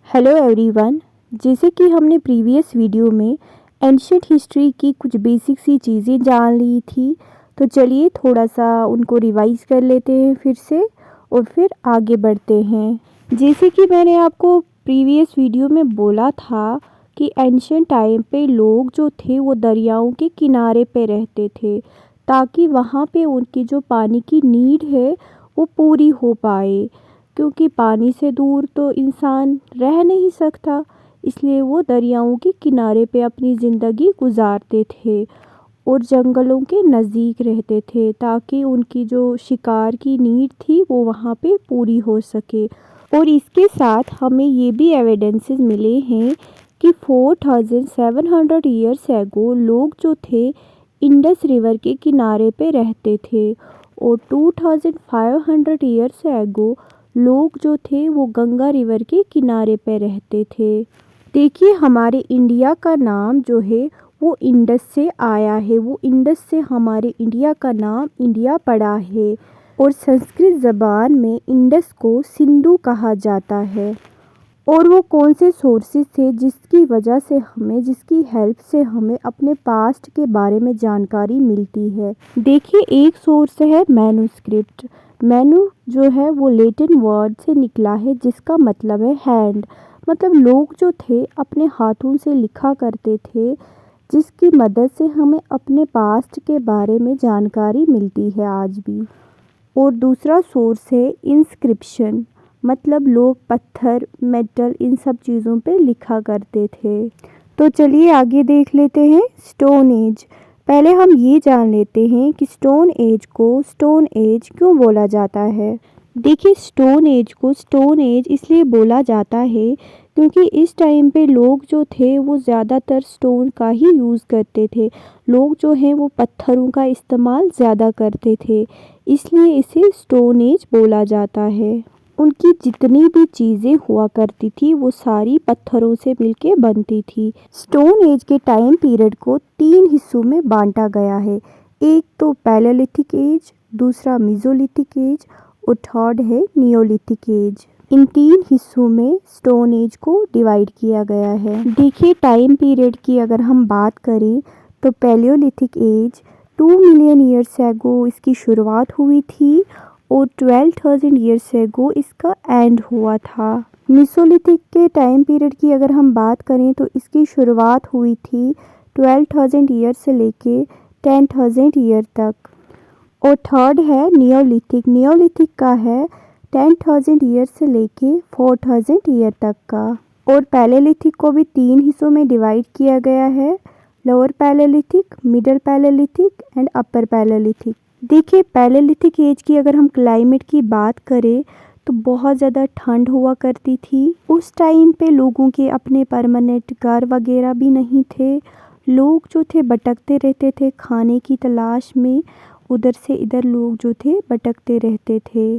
Hello everyone. जैसे कि हमने प्रीवियस वीडियो में एंशियंट हिस्ट्री की कुछ बेसिक सी चीज़ें जान ली थी, तो चलिए थोड़ा सा उनको रिवाइज कर लेते हैं फिर से और फिर आगे बढ़ते हैं। जैसे कि मैंने आपको प्रीवियस वीडियो में बोला था कि एंशियंट टाइम पे लोग जो थे वो दरियाओं के किनारे पे रहते थे, ताकि वहाँ पे उनकी जो पानी की नीड है वो पूरी हो पाए, क्योंकि पानी से दूर तो इंसान रह नहीं सकता। इसलिए वो दरियाओं के किनारे पे अपनी ज़िंदगी गुजारते थे और जंगलों के नज़दीक रहते थे, ताकि उनकी जो शिकार की नीड थी वो वहाँ पे पूरी हो सके। और इसके साथ हमें ये भी एविडेंसेस मिले हैं कि 4700 ईयर्स एगो लोग जो थे इंडस रिवर के किनारे पे रहते थे, और 2500 ईयर्स एगो लोग जो थे वो गंगा रिवर के किनारे पे रहते थे। देखिए, हमारे इंडिया का नाम जो है वो इंडस से आया है, वो इंडस से हमारे इंडिया का नाम इंडिया पड़ा है। और संस्कृत ज़बान में इंडस को सिंधु कहा जाता है। और वो कौन से सोर्सेज थे जिसकी वजह से जिसकी हेल्प से हमें अपने पास्ट के बारे में जानकारी मिलती है। देखिए, एक सोर्स है मैन्युस्क्रिप्ट। मैन्यू जो है वो लैटिन वर्ड से निकला है जिसका मतलब है हैंड। मतलब लोग जो थे अपने हाथों से लिखा करते थे, जिसकी मदद से हमें अपने पास्ट के बारे में जानकारी मिलती है आज भी। और दूसरा सोर्स है इंस्क्रिप्शन। मतलब लोग पत्थर, मेटल, इन सब चीज़ों पे लिखा करते थे। तो चलिए आगे देख लेते हैं स्टोन एज। पहले हम ये जान लेते हैं कि स्टोन एज को स्टोन एज क्यों बोला जाता है। देखिए, स्टोन एज को स्टोन एज इसलिए बोला जाता है क्योंकि इस टाइम पे लोग जो थे वो ज़्यादातर स्टोन का ही यूज़ करते थे। लोग जो हैं वो पत्थरों का इस्तेमाल ज़्यादा करते थे, इसलिए इसे स्टोन एज बोला जाता है। उनकी जितनी भी चीज़ें हुआ करती थी वो सारी पत्थरों से मिलके बनती थी। स्टोन एज के टाइम पीरियड को 3 हिस्सों में बांटा गया है। एक तो पैलेलिथिक एज, दूसरा मेसोलिथिक एज और थर्ड है नियोलिथिक एज। इन 3 हिस्सों में स्टोन एज को डिवाइड किया गया है। देखिए, टाइम पीरियड की अगर हम बात करें तो Palaeolithic as 2 million years ago इसकी शुरुआत हुई थी और 12,000 ईयर्स एगो इसका एंड हुआ था। मेसोलिथिक के टाइम पीरियड की अगर हम बात करें तो इसकी शुरुआत हुई थी 12,000 ईयर से लेके 10,000 ईयर तक। और थर्ड है नियोलिथिक। नियोलिथिक का है 10,000 ईयर से लेके 4,000 ईयर तक का। और पैलेलिथिक को भी 3 हिस्सों में डिवाइड किया गया है, lower palaeolithic, middle palaeolithic and upper palaeolithic. देखिए, पैलेलिथिक एज की अगर हम क्लाइमेट की बात करें तो बहुत ज़्यादा ठंड हुआ करती थी। उस टाइम पे लोगों के अपने परमानेंट घर वगैरह भी नहीं थे। लोग जो थे भटकते रहते थे खाने की तलाश में, उधर से इधर लोग जो थे भटकते रहते थे।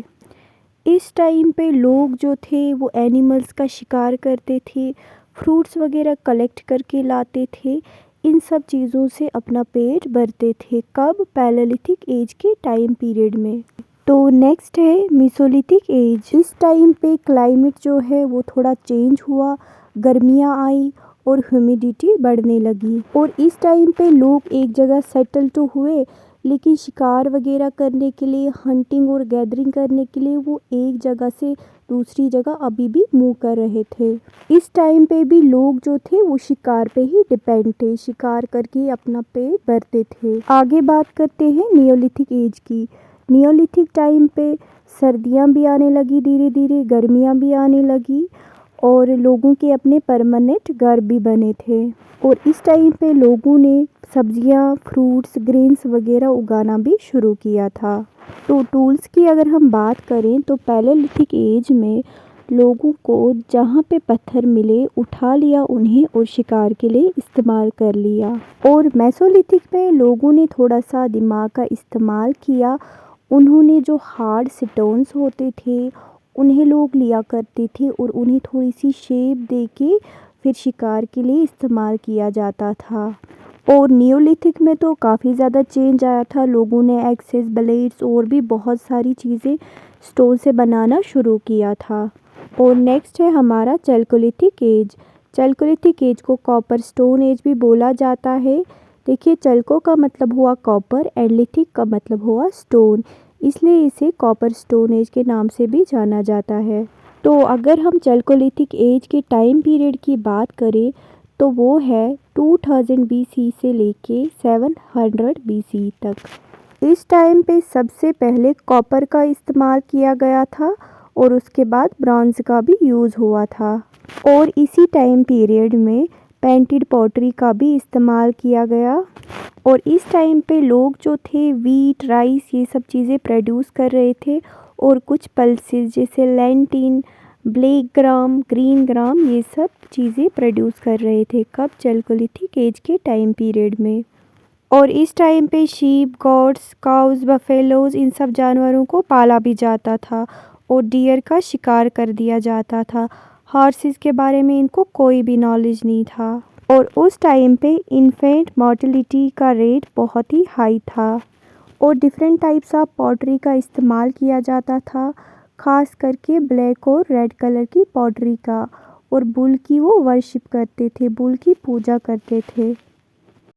इस टाइम पे लोग जो थे वो एनिमल्स का शिकार करते थे, फ्रूट्स वगैरह कलेक्ट करके लाते थे, इन सब चीज़ों से अपना पेट भरते थे। कब? पैलेलिथिक एज के टाइम पीरियड में। तो नेक्स्ट है मेसोलिथिक एज। इस टाइम पे क्लाइमेट जो है वो थोड़ा चेंज हुआ, गर्मियाँ आई और ह्यूमिडिटी बढ़ने लगी। और इस टाइम पे लोग एक जगह सेटल तो हुए, लेकिन शिकार वगैरह करने के लिए, हंटिंग और गैदरिंग करने के लिए वो एक जगह से दूसरी जगह अभी भी मूव कर रहे थे। इस टाइम पे भी लोग जो थे वो शिकार पे ही डिपेंड थे, शिकार करके अपना पेट भरते थे। आगे बात करते हैं नियोलिथिक एज की। नियोलिथिक टाइम पे सर्दियाँ भी आने लगी, धीरे धीरे गर्मियाँ भी आने लगी और लोगों के अपने परमानेंट घर भी बने थे। और इस टाइम पे लोगों ने सब्जियां, फ्रूट्स, ग्रेन्स वगैरह उगाना भी शुरू किया था। तो टूल्स की अगर हम बात करें तो पैलेलिथिक एज में लोगों को जहाँ पे पत्थर मिले उठा लिया उन्हें और शिकार के लिए इस्तेमाल कर लिया। और मेसोलिथिक में लोगों ने थोड़ा सा दिमाग का इस्तेमाल किया। उन्होंने जो हार्ड स्टोन्स होते थे उन्हें लोग लिया करते थे और उन्हें थोड़ी सी शेप देके फिर शिकार के लिए इस्तेमाल किया जाता था। और नियोलिथिक में तो काफ़ी ज़्यादा चेंज आया था। लोगों ने एक्सेस, ब्लेड्स और भी बहुत सारी चीज़ें स्टोन से बनाना शुरू किया था। और नेक्स्ट है हमारा चैल्कोलिथिक एज। चैल्कोलिथिक एज को कॉपर स्टोन एज भी बोला जाता है। देखिए, चैल्को का मतलब हुआ कॉपर एंड लिथिक का मतलब हुआ स्टोन, इसलिए इसे कॉपर स्टोन एज के नाम से भी जाना जाता है। तो अगर हम चैल्कोलिथिक एज के टाइम पीरियड की बात करें तो वो है 2000 BC से लेके 700 BC तक। इस टाइम पे सबसे पहले कॉपर का इस्तेमाल किया गया था और उसके बाद ब्रॉन्ज़ का भी यूज़ हुआ था। और इसी टाइम पीरियड में पेंटेड पॉटरी का भी इस्तेमाल किया गया। और इस टाइम पे लोग जो थे वीट, राइस ये सब चीज़ें प्रोड्यूस कर रहे थे और कुछ पल्सेस जैसे Lentin, black gram, green gram ये सब चीज़ें प्रोड्यूस कर रहे थे। कब? चैल्कोलिथिक एज के टाइम पीरियड में। और इस टाइम पे शीप, गॉट्स, काउज, बफेलोज इन सब जानवरों को पाला भी जाता था और डियर का शिकार कर दिया जाता था। हॉर्सेस के बारे में इनको कोई भी नॉलेज नहीं था। और उस टाइम पे इन्फेंट मोर्टेलिटी का रेट बहुत ही हाई था और डिफरेंट टाइप्स ऑफ पॉटरी का इस्तेमाल किया जाता था, ख़ास करके ब्लैक और रेड कलर की पॉटरी का। और बुल की वो वर्शिप करते थे, बुल की पूजा करते थे।